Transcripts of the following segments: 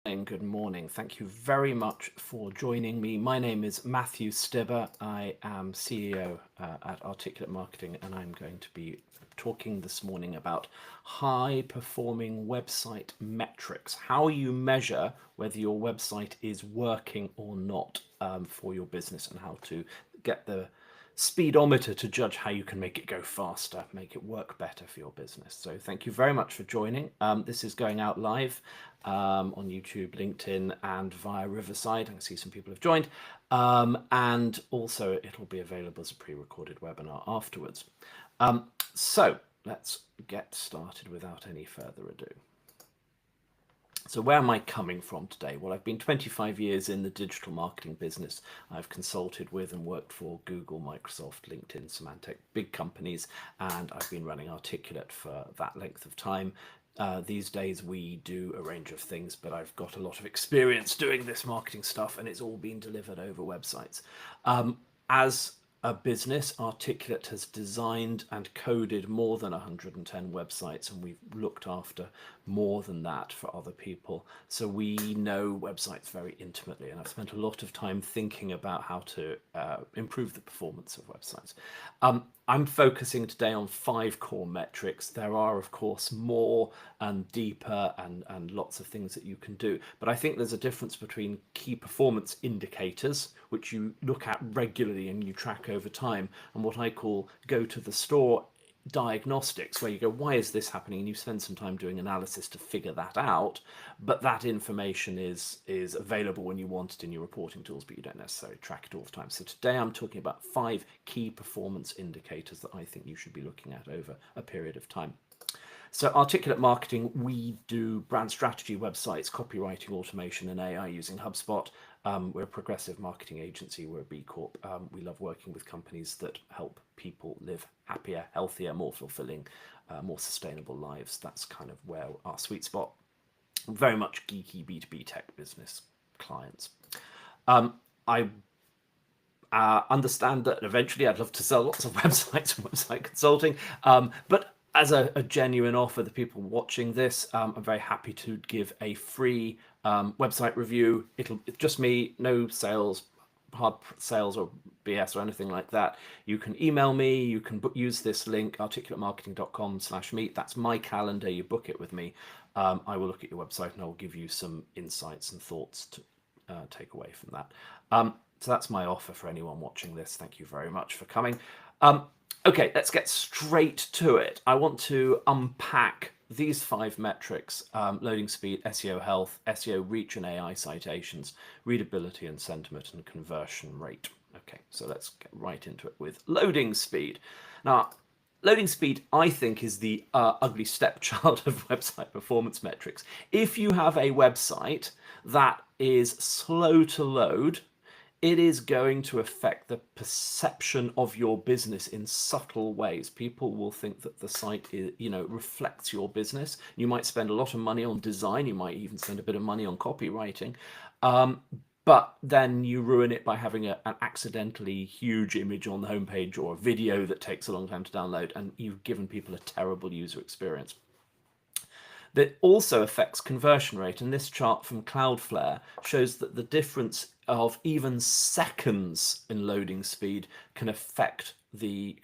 And good morning. Thank you very much for joining me. My name is Matthew Stibber. I am CEO at Articulate Marketing, and I'm going to be talking this morning about high performing website metrics, how you measure whether your website is working or not for your business, and how to get the speedometer to judge how you can make it go faster, make it work better for your business. So thank you very much for joining. This is going out live on YouTube, LinkedIn, and via Riverside. I can see some people have joined. And also it'll be available as a pre-recorded webinar afterwards. So let's get started without any further ado. So where am I coming from today? Well, I've been 25 years in the digital marketing business. I've consulted with and worked for Google, Microsoft, LinkedIn, Symantec, big companies, and I've been running Articulate for that length of time. These days we do a range of things, but I've got a lot of experience doing this marketing stuff, and it's all been delivered over websites. As a business, Articulate has designed and coded more than 110 websites, and we've looked after more than that for other people. So we know websites very intimately, and I've spent a lot of time thinking about how to improve the performance of websites. I'm focusing today on 5 core metrics. There are, of course, more and deeper and lots of things that you can do. But I think there's a difference between key performance indicators, which you look at regularly and you track over time, and what I call go to the store diagnostics, where you go, why is this happening? And you spend some time doing analysis to figure that out, but that information is available when you want it in your reporting tools, but you don't necessarily track it all the time. So today I'm talking about 5 key performance indicators that I think you should be looking at over a period of time. So Articulate Marketing, we do brand strategy websites, copywriting, automation, and AI using HubSpot. We're a progressive marketing agency. We're a B Corp. We love working with companies that help people live happier, healthier, more fulfilling, more sustainable lives. That's kind of where our sweet spot. Very much geeky B2B tech business clients. I understand that eventually I'd love to sell lots of websites and website consulting, but as a genuine offer, the people watching this, I'm very happy to give a free website review. It's just me, no sales, hard sales or BS or anything like that. You can email me, you can use this link, articulatemarketing.com/meet. That's my calendar, you book it with me. I will look at your website and I will give you some insights and thoughts to take away from that. So that's my offer for anyone watching this. Thank you very much for coming. Okay, let's get straight to it. I want to unpack these 5 metrics: loading speed, SEO health, SEO reach and AI citations, readability and sentiment, and conversion rate. Okay, so let's get right into it with loading speed. Now, loading speed, I think, is the ugly stepchild of website performance metrics. If you have a website that is slow to load, it is going to affect the perception of your business in subtle ways. People will think that the site is, reflects your business. You might spend a lot of money on design. You might even spend a bit of money on copywriting. But then you ruin it by having an accidentally huge image on the homepage or a video that takes a long time to download, and you've given people a terrible user experience. That also affects conversion rate, and this chart from Cloudflare shows that the difference of even seconds in loading speed can affect the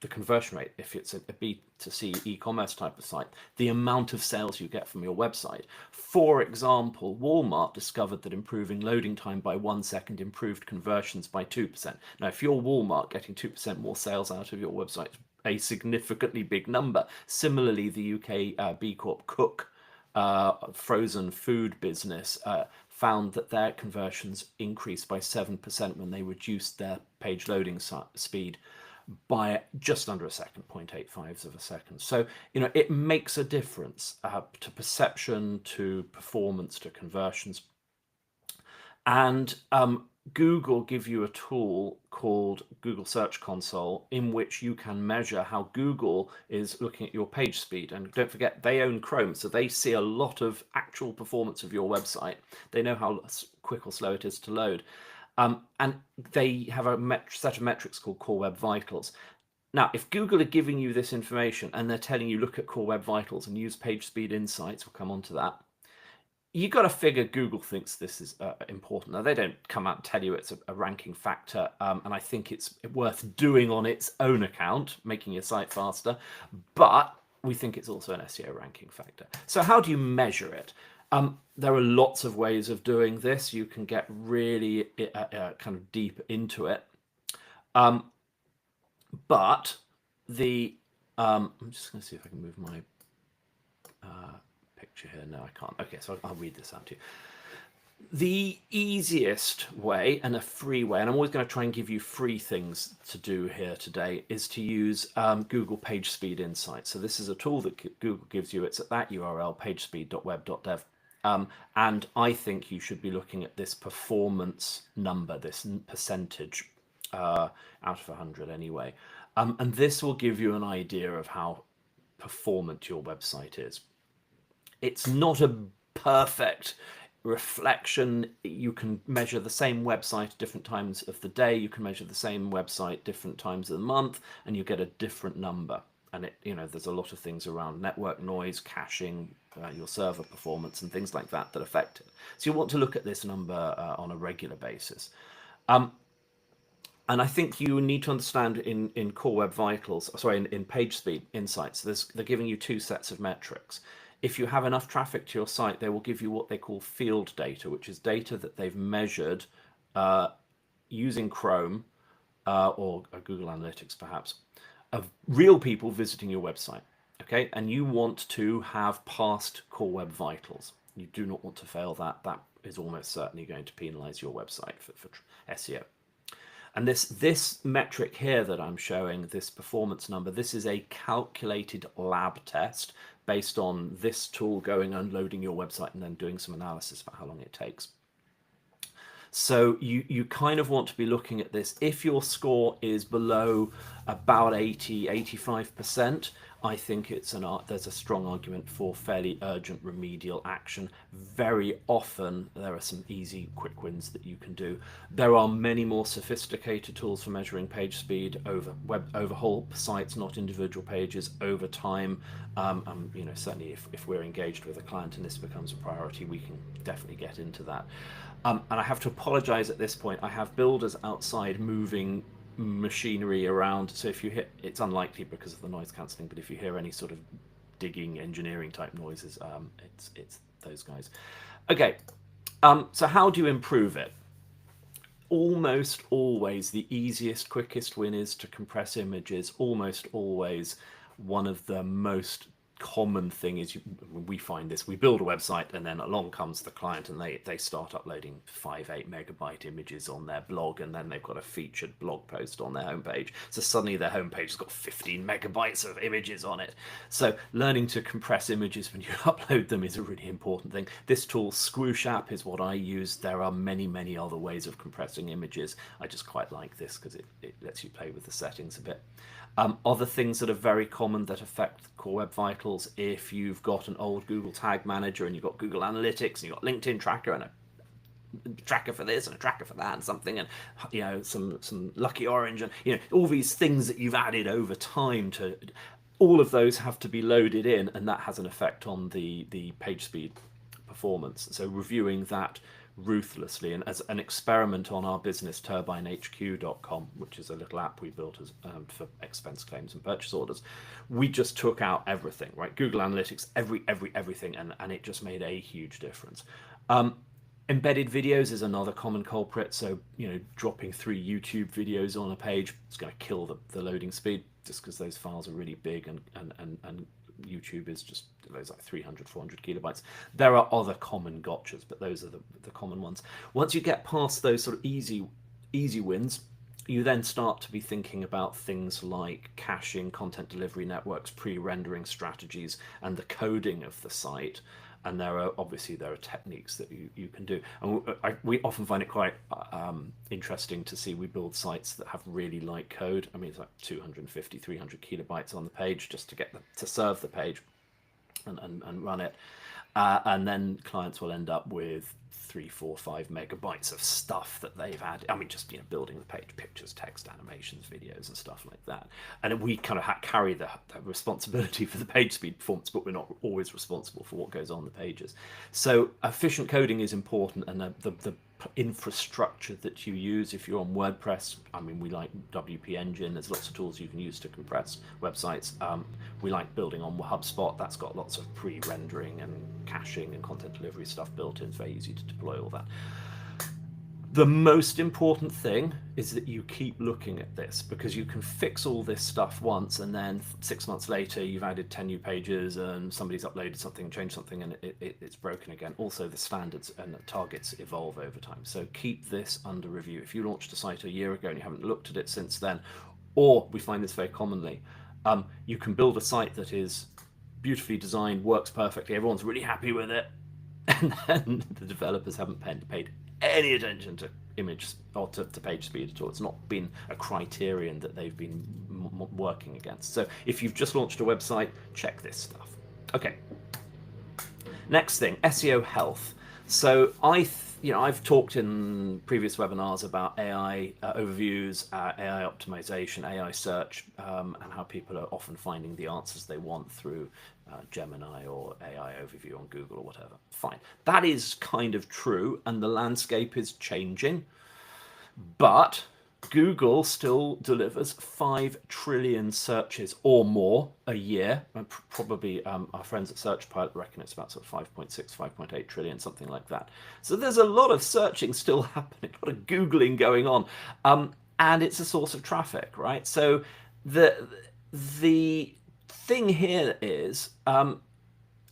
conversion rate. If it's a B2C e-commerce type of site, the amount of sales you get from your website. For example, Walmart discovered that improving loading time by 1 second improved conversions by 2%. Now, if you're Walmart, getting 2% more sales out of your website, a significantly big number. Similarly, the UK B Corp Cook frozen food business found that their conversions increased by 7% when they reduced their page loading speed by just under a second, 0.85 of a second. So, it makes a difference to perception, to performance, to conversions. And Google give you a tool called Google Search Console, in which you can measure how Google is looking at your page speed. And don't forget, they own Chrome, so they see a lot of actual performance of your website. They know how quick or slow it is to load. And they have a set of metrics called Core Web Vitals. Now, if Google are giving you this information and they're telling you look at Core Web Vitals and use Page Speed Insights, we'll come on to that, you got to figure Google thinks this is important. Now, they don't come out and tell you it's a ranking factor, and I think it's worth doing on its own account, making your site faster, but we think it's also an SEO ranking factor. So how do you measure it? There are lots of ways of doing this. You can get really kind of deep into it. But the, I'm just going to see if I can move my picture here. No, I can't. Okay, so I'll read this out to you. The easiest way and a free way, and I'm always going to try and give you free things to do here today, is to use Google PageSpeed Insights. So this is a tool that Google gives you. It's at that URL, pagespeed.web.dev. And I think you should be looking at this performance number, this percentage out of 100 anyway. And this will give you an idea of how performant your website is. It's not a perfect reflection. You can measure the same website at different times of the day. You can measure the same website different times of the month, and you get a different number. And it, there's a lot of things around network noise, caching, your server performance, and things like that that affect it. So you want to look at this number on a regular basis. And I think you need to understand in Core Web Vitals, sorry, in PageSpeed Insights, they're giving you two sets of metrics. If you have enough traffic to your site, they will give you what they call field data, which is data that they've measured using Chrome or Google Analytics, perhaps, of real people visiting your website. Okay, and you want to have passed Core Web Vitals. You do not want to fail that. That is almost certainly going to penalize your website for SEO. And this metric here that I'm showing, this performance number, this is a calculated lab test based on this tool going and loading your website and then doing some analysis about how long it takes. So you kind of want to be looking at this. If your score is below about 80, 85%, I think there's a strong argument for fairly urgent remedial action. Very often there are some easy quick wins that you can do. There are many more sophisticated tools for measuring page speed over whole sites, not individual pages, over time. Certainly if we're engaged with a client and this becomes a priority, we can definitely get into that. And I have to apologize at this point. I have builders outside moving machinery around, so if you hear, it's unlikely because of the noise cancelling, but if you hear any sort of digging engineering type noises, it's those guys. Okay, so how do you improve it? Almost always the easiest, quickest win is to compress images. Almost always one of the most common thing is we find this, we build a website and then along comes the client and they start uploading 5-8 megabyte images on their blog, and then they've got a featured blog post on their homepage, so suddenly their homepage has got 15 megabytes of images on it. So learning to compress images when you upload them is a really important thing. This tool, Screwshap, is what I use. There are many other ways of compressing images. I just quite like this because it lets you play with the settings a bit. Other things that are very common that affect Core Web Vitals, if you've got an old Google Tag Manager and you've got Google Analytics and you've got LinkedIn Tracker and a tracker for this and a tracker for that and something, and some Lucky Orange and all these things that you've added over time, to all of those have to be loaded in, and that has an effect on the page speed performance. So reviewing that ruthlessly, and as an experiment on our business, turbinehq.com, which is a little app we built as for expense claims and purchase orders, we just took out everything, right? Google Analytics, everything, and it just made a huge difference. Embedded videos is another common culprit. So dropping 3 YouTube videos on a page is going to kill the loading speed, just because those files are really big, and YouTube is just, those like 300, 400 kilobytes. There are other common gotchas, but those are the common ones. Once you get past those sort of easy wins, you then start to be thinking about things like caching, content delivery networks, pre-rendering strategies, and the coding of the site. And there are techniques that you can do. And we often find it quite interesting to see, we build sites that have really light code. I mean, it's like 250, 300 kilobytes on the page just to serve the page and run it. And then clients will end up with 3, 4, 5 megabytes of stuff that they've added. I mean, just building the page, pictures, text, animations, videos, and stuff like that. And we kind of carry the responsibility for the page speed performance, but we're not always responsible for what goes on the pages. So efficient coding is important, and the infrastructure that you use. If you're on WordPress, I mean, we like WP Engine. There's lots of tools you can use to compress websites. We like building on HubSpot. That's got lots of pre-rendering and caching and content delivery stuff built in. It's very easy to deploy all that. The most important thing is that you keep looking at this, because you can fix all this stuff once, and then 6 months later you've added 10 new pages and somebody's uploaded something, changed something, and it's broken again. Also, the standards and the targets evolve over time. So keep this under review. If you launched a site a year ago and you haven't looked at it since then, or we find this very commonly, you can build a site that is beautifully designed, works perfectly, everyone's really happy with it, and then the developers haven't paid any attention to image or to page speed at all. It's not been a criterion that they've been working against. So if you've just launched a website, check this stuff. Okay. Next thing, SEO health. So I've talked in previous webinars about AI overviews, AI optimization, AI search, and how people are often finding the answers they want through Gemini or AI overview on Google or whatever. Fine. That is kind of true, and the landscape is changing. But Google still delivers 5 trillion searches or more a year. Probably our friends at SearchPilot reckon it's about sort of 5.6, 5.8 trillion, something like that. So there's a lot of searching still happening, a lot of Googling going on. And it's a source of traffic, right? So the thing here is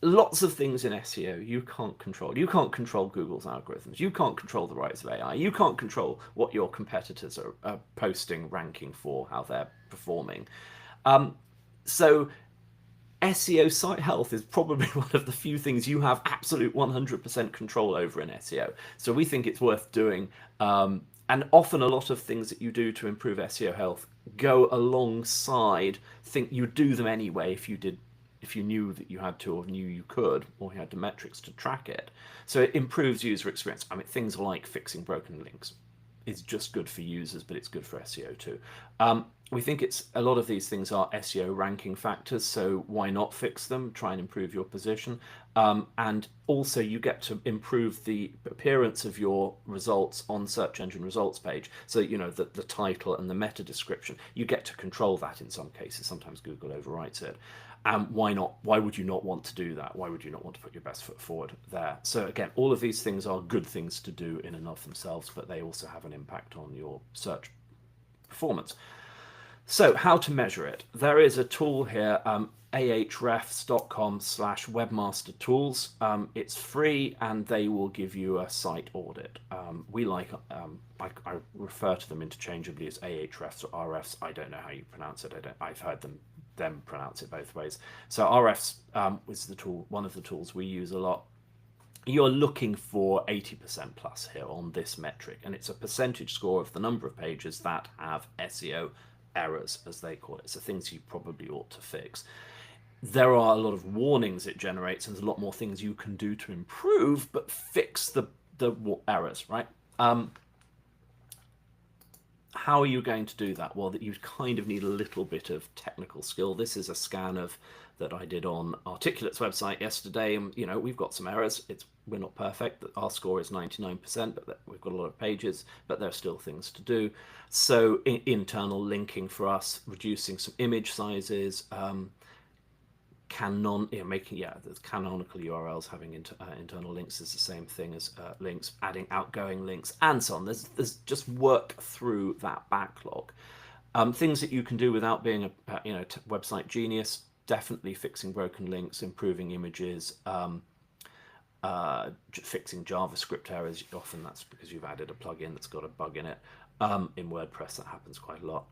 lots of things in SEO you can't control. You can't control Google's algorithms. You can't control the rise of AI. You can't control what your competitors are posting, ranking for, how they're performing. So SEO site health is probably one of the few things you have absolute 100% control over in SEO. So we think it's worth doing. And often a lot of things that you do to improve SEO health go alongside, you do them anyway if you knew that you had to, or knew you could, or you had the metrics to track it. So it improves user experience. I mean, things like fixing broken links is just good for users, but it's good for SEO too. We think a lot of these things are SEO ranking factors, so why not fix them, try and improve your position. And also you get to improve the appearance of your results on search engine results page. So, the title and the meta description, you get to control that in some cases. Sometimes Google overwrites it. Why not? Why would you not want to do that? Why would you not want to put your best foot forward there? So again, all of these things are good things to do in and of themselves, but they also have an impact on your search performance. So how to measure it? There is a tool here, ahrefs.com/webmastertools. It's free, and they will give you a site audit. I refer to them interchangeably as Ahrefs or RFs. I don't know how you pronounce it. I've heard them pronounce it both ways. So RFs is the tool, one of the tools we use a lot. You're looking for 80% plus here on this metric, and it's a percentage score of the number of pages that have SEO errors, as they call it. So things you probably ought to fix. There are a lot of warnings it generates, and there's a lot more things you can do to improve, but fix the errors, right? How are you going to do that? Well, you kind of need a little bit of technical skill. This is a scan that I did on Articulate's website yesterday, and we've got some errors. We're not perfect. Our score is 99%, but we've got a lot of pages, but there are still things to do. So internal linking for us, reducing some image sizes, the canonical URLs having internal links is the same thing as links, adding outgoing links, and so on. There's just work through that backlog. Things that you can do without being a website genius: definitely fixing broken links, improving images, fixing JavaScript errors. Often that's because you've added a plugin that's got a bug in it. In WordPress, that happens quite a lot.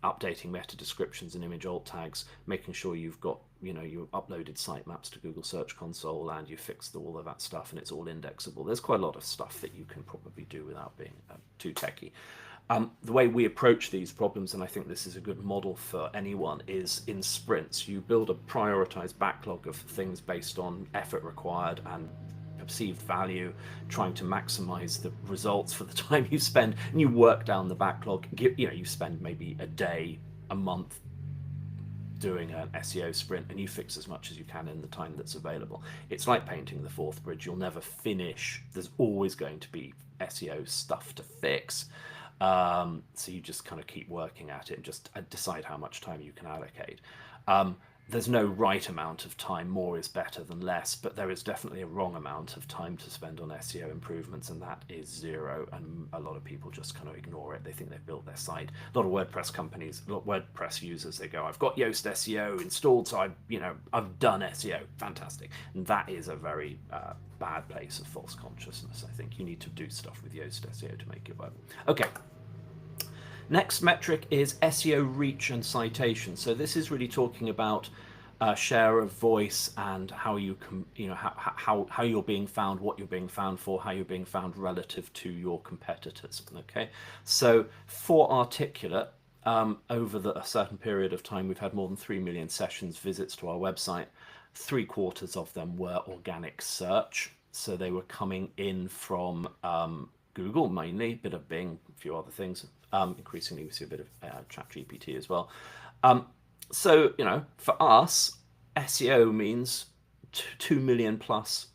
Updating meta descriptions and image alt tags, making sure you've got, you uploaded sitemaps to Google Search Console and you fixed all of that stuff and it's all indexable. There's quite a lot of stuff that you can probably do without being too techy. The way we approach these problems, and I think this is a good model for anyone, is in sprints. You build a prioritized backlog of things based on effort required and perceived value, trying to maximize the results for the time you spend, and you work down the backlog. You spend maybe a day, a month doing an SEO sprint, and you fix as much as you can in the time that's available. It's like painting the Forth Bridge. You'll never finish. There's always going to be SEO stuff to fix. So you just kind of keep working at it and just decide how much time you can allocate. There's no right amount of time. More is better than less, but there is definitely a wrong amount of time to spend on SEO improvements, and that is 0. And a lot of people just kind of ignore it. They think they've built their site. A lot of WordPress companies, a lot of WordPress users, they go, "I've got Yoast SEO installed, so I've done SEO, fantastic." And that is a very bad place of false consciousness. I think you need to do stuff with Yoast SEO to make it work. Okay. Next metric is SEO reach and citation. So this is really talking about share of voice and how you can, how you're being found, what you're being found for, how you're being found relative to your competitors. Okay, so for Articulate, over a certain period of time, we've had more than 3 million sessions visits to our website. 3/4 of them were organic search, so they were coming in from Google mainly, a bit of Bing, a few other things. Increasingly, we see a bit of ChatGPT as well. So, for us, SEO means 2 million plus,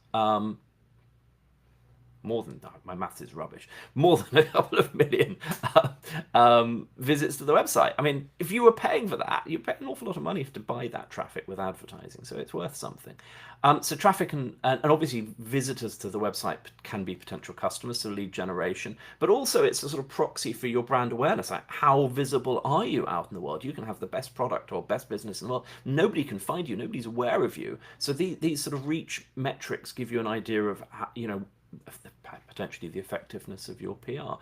more than that, my maths is rubbish, more than a couple of million visits to the website. I mean, if you were paying for that, you pay an awful lot of money to buy that traffic with advertising, so it's worth something. So traffic and obviously visitors to the website can be potential customers, so lead generation, but also it's a sort of proxy for your brand awareness. Like, how visible are you out in the world? You can have the best product or best business in the world. Nobody can find you. Nobody's aware of you. So these sort of reach metrics give you an idea of how, potentially the effectiveness of your PR.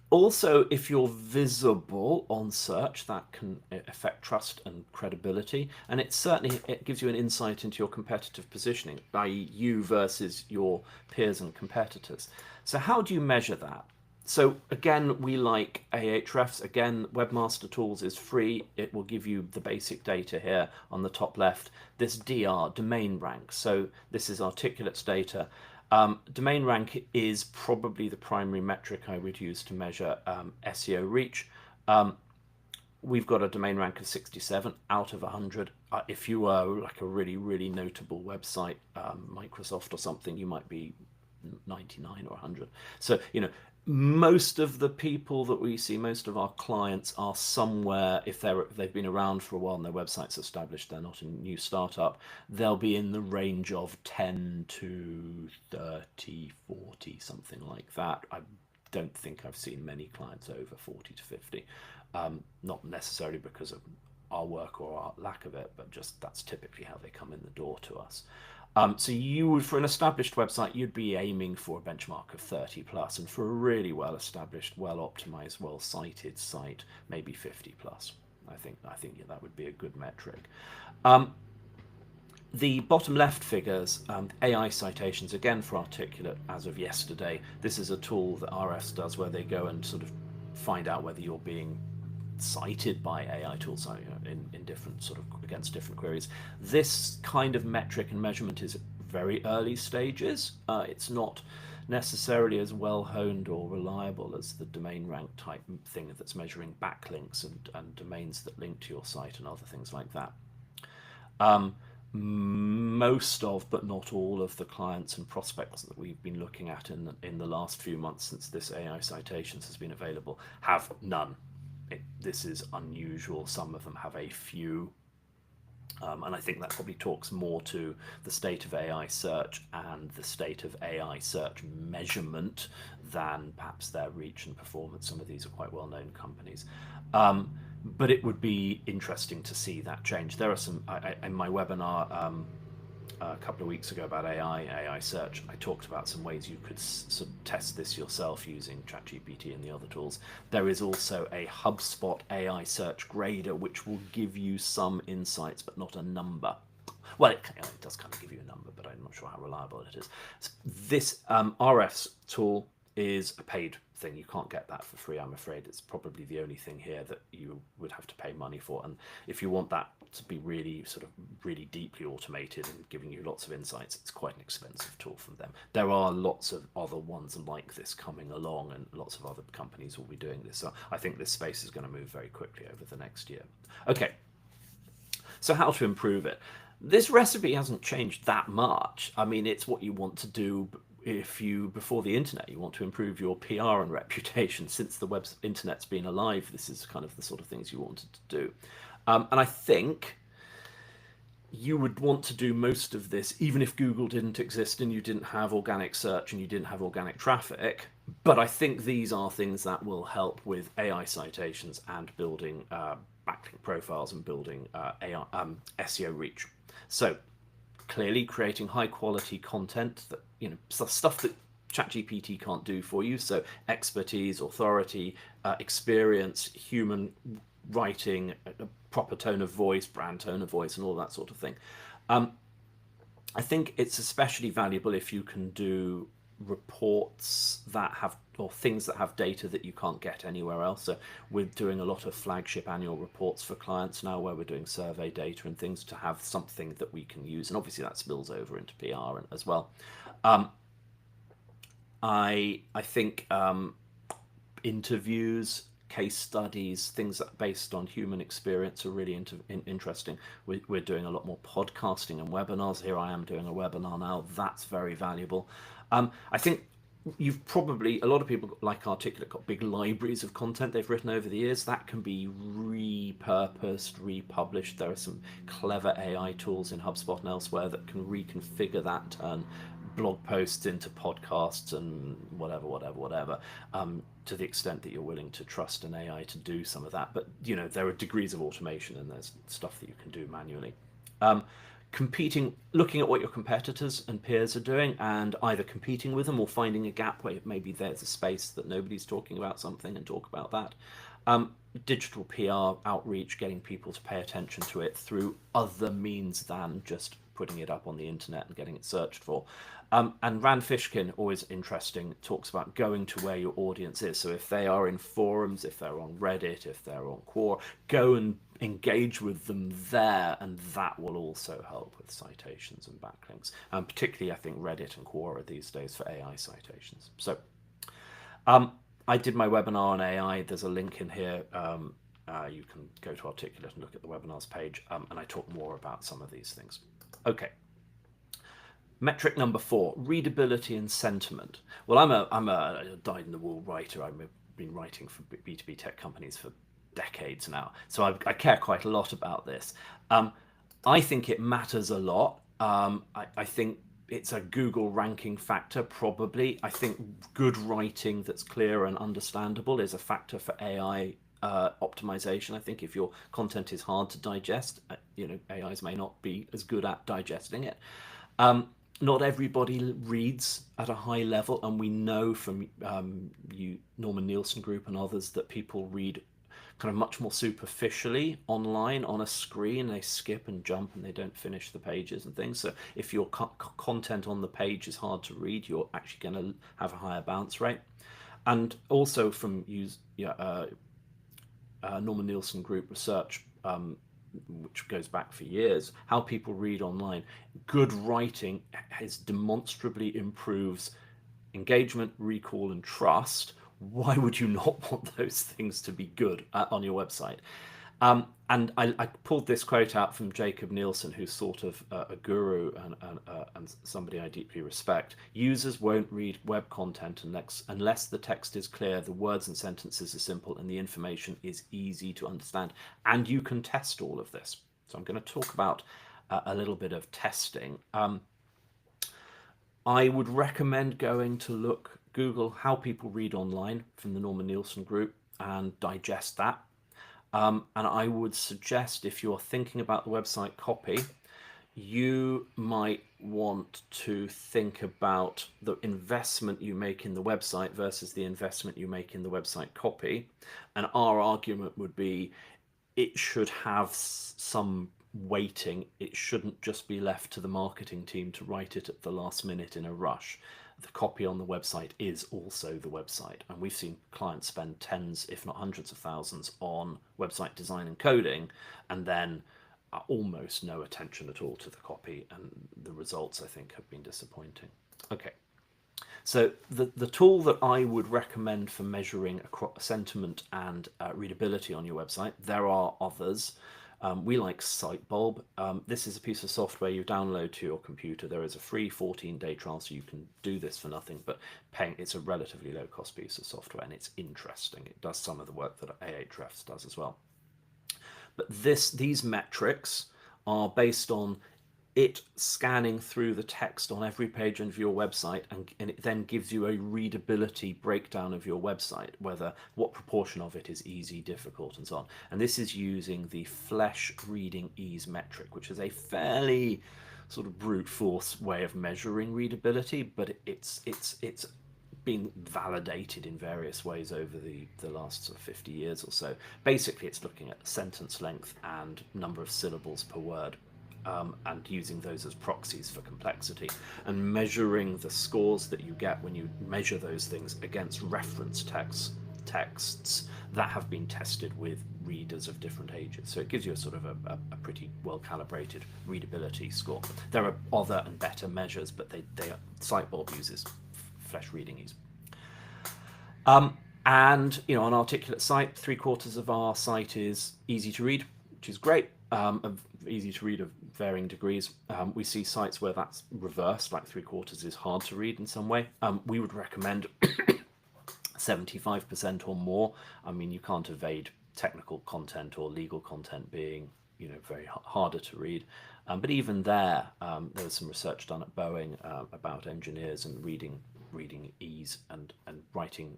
Also, if you're visible on search, that can affect trust and credibility, and it gives you an insight into your competitive positioning, i.e. you versus your peers and competitors. So how do you measure that? So again, we like Ahrefs. Again, Webmaster Tools is free. It will give you the basic data here on the top left. This DR, domain rank. So this is Articulate's data. Domain rank is probably the primary metric I would use to measure SEO reach. We've got a domain rank of 67 out of 100. If you are like a really, really notable website, Microsoft or something, you might be 99 or 100. So, most of the people that we see, most of our clients are somewhere, if they've been around for a while and their website's established, they're not a new startup, they'll be in the range of 10 to 30, 40, something like that. I don't think I've seen many clients over 40 to 50, not necessarily because of our work or our lack of it, but just that's typically how they come in the door to us. So you would, for an established website, you'd be aiming for a benchmark of 30 plus, and for a really well established, well optimized, well cited site, maybe 50 plus. I think that would be a good metric. The bottom left figures, AI citations, again for Articulate as of yesterday. This is a tool that Ahrefs does where they go and sort of find out whether you're being cited by AI tools in different sort of against different queries. This kind of metric and measurement is very early stages. It's not necessarily as well honed or reliable as the domain rank type thing that's measuring backlinks and domains that link to your site and other things like that. Most of, but not all of the clients and prospects that we've been looking at in the last few months since this AI citations has been available have none. This is unusual. Some of them have a few, and I think that probably talks more to the state of AI search and the state of AI search measurement than perhaps their reach and performance. Some of these are quite well-known companies, but it would be interesting to see that change. There are some, in my webinar a couple of weeks ago about AI search, I talked about some ways you could sort of test this yourself using ChatGPT and the other tools. There is also a HubSpot AI search grader, which will give you some insights, but not a number. Well, it does kind of give you a number, but I'm not sure how reliable it is. This Ahrefs tool is a paid thing. You can't get that for free, I'm afraid. It's probably the only thing here that you would have to pay money for. And if you want that to be really sort of really deeply automated and giving you lots of insights, it's quite an expensive tool from them. There are lots of other ones like this coming along, and lots of other companies will be doing this. So I think this space is going to move very quickly over the next year. Okay, so how to improve it? This recipe hasn't changed that much. I mean, it's what you want to do if you, before the internet, you want to improve your PR and reputation. Since the internet's been alive, this is kind of the sort of things you wanted to do. And I think you would want to do most of this even if Google didn't exist and you didn't have organic search and you didn't have organic traffic. But I think these are things that will help with AI citations and building backlink profiles and building AI, SEO reach. So clearly creating high quality content that, you know, stuff that ChatGPT can't do for you. So expertise, authority, experience, human writing, a proper tone of voice, brand tone of voice, and all that sort of thing. I think it's especially valuable if you can do reports that have, or things that have data that you can't get anywhere else. So we're doing a lot of flagship annual reports for clients now, where we're doing survey data and things to have something that we can use, and obviously that spills over into PR as well. I think interviews, case studies, things that are based on human experience are really interesting. We're doing a lot more podcasting and webinars. Here I am doing a webinar now. That's very valuable. I think you've probably, a lot of people like Articulate got big libraries of content they've written over the years that can be repurposed, republished. There are some clever AI tools in HubSpot and elsewhere that can reconfigure that, turn blog posts into podcasts and whatever, to the extent that you're willing to trust an AI to do some of that. But you know, there are degrees of automation and there's stuff that you can do manually. Competing, looking at what your competitors and peers are doing and either competing with them or finding a gap where maybe there's a space that nobody's talking about something and talk about that. Digital PR outreach, getting people to pay attention to it through other means than just putting it up on the internet and getting it searched for. And Rand Fishkin, always interesting, talks about going to where your audience is. So if they are in forums, if they're on Reddit, if they're on Quora, go and engage with them there, and that will also help with citations and backlinks. And particularly, I think Reddit and Quora these days for AI citations. So I did my webinar on AI. There's a link in here. You can go to Articulate and look at the webinars page, and I talk more about some of these things. Okay. Metric number 4, readability and sentiment. Well, I'm a dyed-in-the-wool writer. I've been writing for B2B tech companies for decades now, so I care quite a lot about this. I think it matters a lot. I think it's a Google ranking factor, probably. I think good writing that's clear and understandable is a factor for AI optimization. I think if your content is hard to digest, you know, AIs may not be as good at digesting it. Not everybody reads at a high level, and we know from Norman Nielsen Group and others that people read kind of much more superficially online on a screen. They skip and jump and they don't finish the pages and things. So if your content on the page is hard to read, you're actually going to have a higher bounce rate. And also from Norman Nielsen Group research, which goes back for years, how people read online. Good writing has demonstrably improves engagement, recall, and trust. Why would you not want those things to be good on your website? And I pulled this quote out from Jacob Nielsen, who's sort of a guru and somebody I deeply respect. Users won't read web content unless the text is clear, the words and sentences are simple, and the information is easy to understand. And you can test all of this. So I'm going to talk about a little bit of testing. I would recommend going to Google how people read online from the Norman Nielsen Group and digest that. And I would suggest, if you're thinking about the website copy, you might want to think about the investment you make in the website versus the investment you make in the website copy. And our argument would be it should have some waiting. It shouldn't just be left to the marketing team to write it at the last minute in a rush. The copy on the website is also the website, and we've seen clients spend tens, if not hundreds of thousands on website design and coding, and then almost no attention at all to the copy, and the results, I think, have been disappointing. Okay, so the tool that I would recommend for measuring sentiment and readability on your website, there are others. We like Sitebulb. This is a piece of software you download to your computer. There is a free 14-day trial, so you can do this for nothing, but it's a relatively low-cost piece of software, and it's interesting. It does some of the work that Ahrefs does as well. But these metrics are based on it scanning through the text on every page of your website, and it then gives you a readability breakdown of your website, what proportion of it is easy, difficult, and so on. And this is using the Flesch Reading Ease metric, which is a fairly sort of brute force way of measuring readability, but it's been validated in various ways over the last sort of 50 years or so. Basically, it's looking at sentence length and number of syllables per word. And using those as proxies for complexity, and measuring the scores that you get when you measure those things against reference texts that have been tested with readers of different ages. So it gives you a sort of a pretty well calibrated readability score. There are other and better measures, but Sitebulb uses Flesch Reading Ease. And on Articulate Site, 3/4 of our site is easy to read, which is great. Easy to read of varying degrees. We see sites where that's reversed, like 3/4 is hard to read in some way. We would recommend 75% or more. I mean, you can't evade technical content or legal content being very harder to read. But even there was some research done at Boeing about engineers and reading ease and writing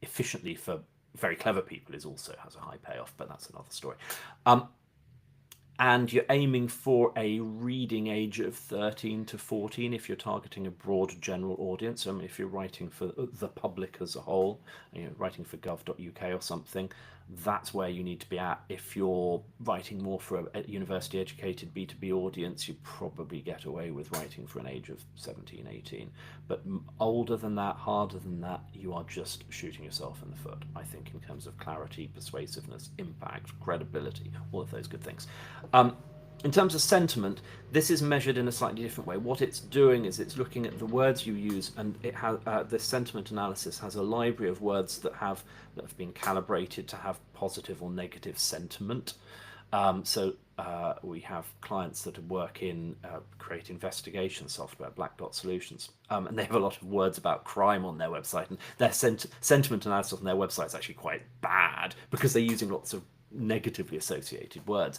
efficiently for very clever people also has a high payoff, but that's another story. And you're aiming for a reading age of 13 to 14 if you're targeting a broad general audience. I mean, if you're writing for the public as a whole, writing for gov.uk or something, that's where you need to be at. If you're writing more for a university educated B2B audience, you probably get away with writing for an age of 17, 18. But older than that, harder than that, you are just shooting yourself in the foot, I think, in terms of clarity, persuasiveness, impact, credibility, all of those good things. In terms of sentiment, this is measured in a slightly different way. What it's doing is it's looking at the words you use, and it has this sentiment analysis has a library of words that have been calibrated to have positive or negative sentiment. So we have clients that work in create investigation software, Black Dot Solutions, and they have a lot of words about crime on their website, and their sentiment analysis on their website is actually quite bad because they're using lots of negatively associated words.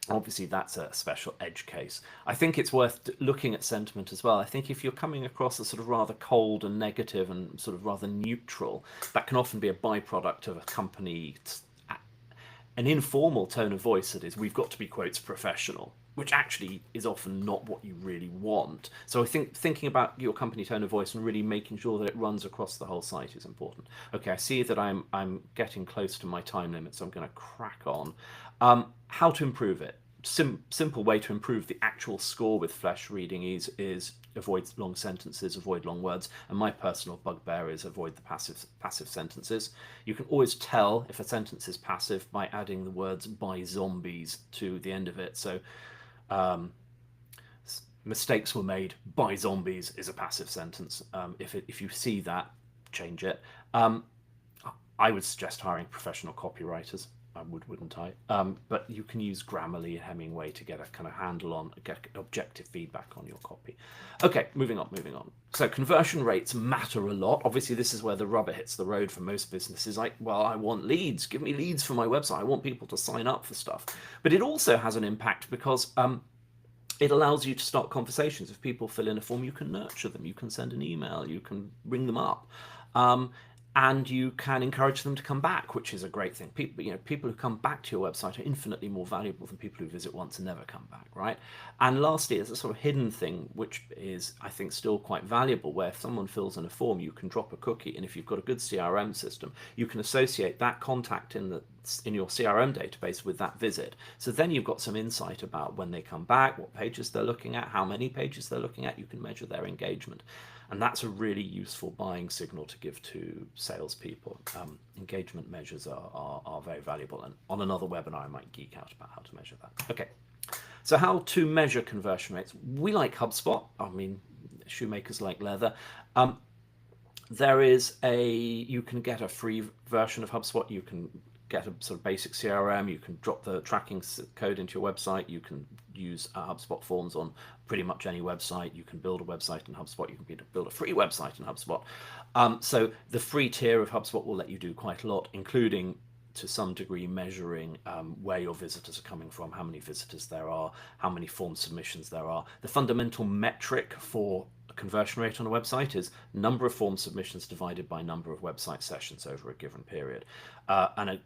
Obviously, that's a special edge case. I think it's worth looking at sentiment as well. I think if you're coming across as sort of rather cold and negative and sort of rather neutral, that can often be a byproduct of a company, an informal tone of voice that is, we've got to be, quotes, professional, which actually is often not what you really want. So I think thinking about your company tone of voice and really making sure that it runs across the whole site is important. Okay, I see that I'm getting close to my time limit, so I'm going to crack on. How to improve it? Simple way to improve the actual score with Flesch Reading Ease is avoid long sentences, avoid long words, and my personal bugbear is avoid the passive sentences. You can always tell if a sentence is passive by adding the words "by zombies" to the end of it. So mistakes were made by zombies is a passive sentence. If you see that, change it. I would suggest hiring professional copywriters. I wouldn't I? But you can use Grammarly and Hemingway to get a kind of handle on, get objective feedback on your copy. Okay, moving on. So conversion rates matter a lot. Obviously, this is where the rubber hits the road for most businesses. Like, well, I want leads. Give me leads for my website. I want people to sign up for stuff. But it also has an impact because it allows you to start conversations. If people fill in a form, you can nurture them. You can send an email. You can ring them up. And you can encourage them to come back, which is a great thing. People who come back to your website are infinitely more valuable than people who visit once and never come back, right? And lastly, there's a sort of hidden thing, which is, I think, still quite valuable, where if someone fills in a form, you can drop a cookie, and if you've got a good CRM system, you can associate that contact in the in your CRM database with that visit. So then you've got some insight about when they come back, what pages they're looking at, how many pages they're looking at. You can measure their engagement. And that's a really useful buying signal to give to salespeople. Engagement measures are very valuable. And on another webinar, I might geek out about how to measure that. Okay, so how to measure conversion rates. We like HubSpot. I mean, shoemakers like leather. You can get a free version of HubSpot. You can get a sort of basic CRM. You can drop the tracking code into your website. You can use HubSpot forms on pretty much any website. You can build a website in HubSpot. You can build a free website in HubSpot. So the free tier of HubSpot will let you do quite a lot, including to some degree measuring where your visitors are coming from, how many visitors there are, how many form submissions there are. The fundamental metric for conversion rate on a website is number of form submissions divided by number of website sessions over a given period. And a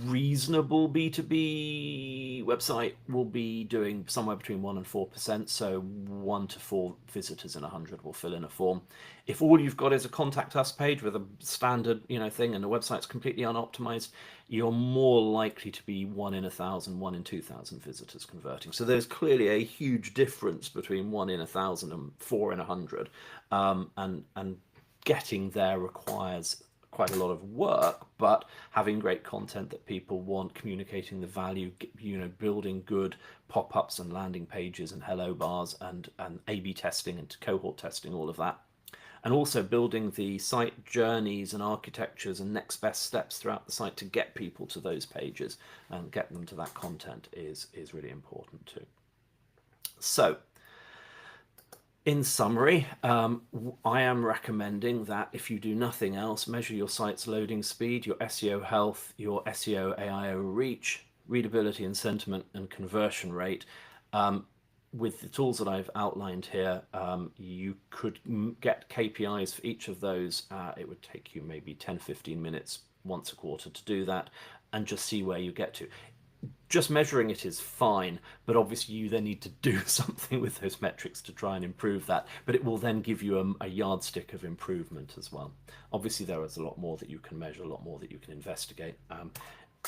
reasonable B2B website will be doing somewhere between 1% and 4%, so 1 to 4 visitors in 100 will fill in a form. If all you've got is a contact us page with a standard thing and the website's completely unoptimized, you're more likely to be 1 in 1,000, 1 in 2,000 visitors converting. So there's clearly a huge difference between 1 in 1,000 and 4 in 100, and getting there requires quite a lot of work, but having great content that people want, communicating the value, building good pop-ups and landing pages and hello bars and A/B testing and cohort testing, all of that. And also building the site journeys and architectures and next best steps throughout the site to get people to those pages and get them to that content is really important too. So, in summary, I am recommending that if you do nothing else, measure your site's loading speed, your SEO health, your SEO AIO reach, readability and sentiment, and conversion rate. With the tools that I've outlined here, you could get KPIs for each of those. It would take you maybe 10-15 minutes once a quarter to do that, and just see where you get to. Just measuring it is fine, but obviously you then need to do something with those metrics to try and improve that, but it will then give you a yardstick of improvement as well. Obviously there is a lot more that you can measure, a lot more that you can investigate.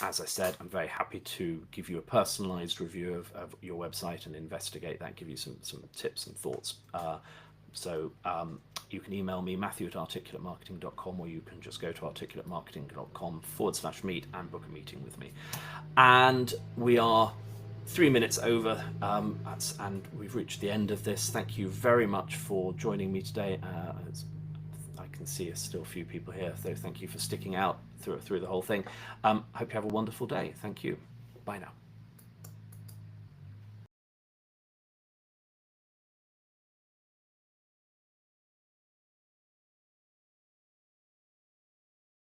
As I said, I'm very happy to give you a personalized review of your website and investigate that, give you some tips and thoughts. So you can email me, matthew@articulatemarketing.com, or you can just go to articulatemarketing.com/meet and book a meeting with me. And we are 3 minutes over, and we've reached the end of this. Thank you very much for joining me today. I can see there's still a few people here, so thank you for sticking out through the whole thing. Hope you have a wonderful day. Thank you. Bye now.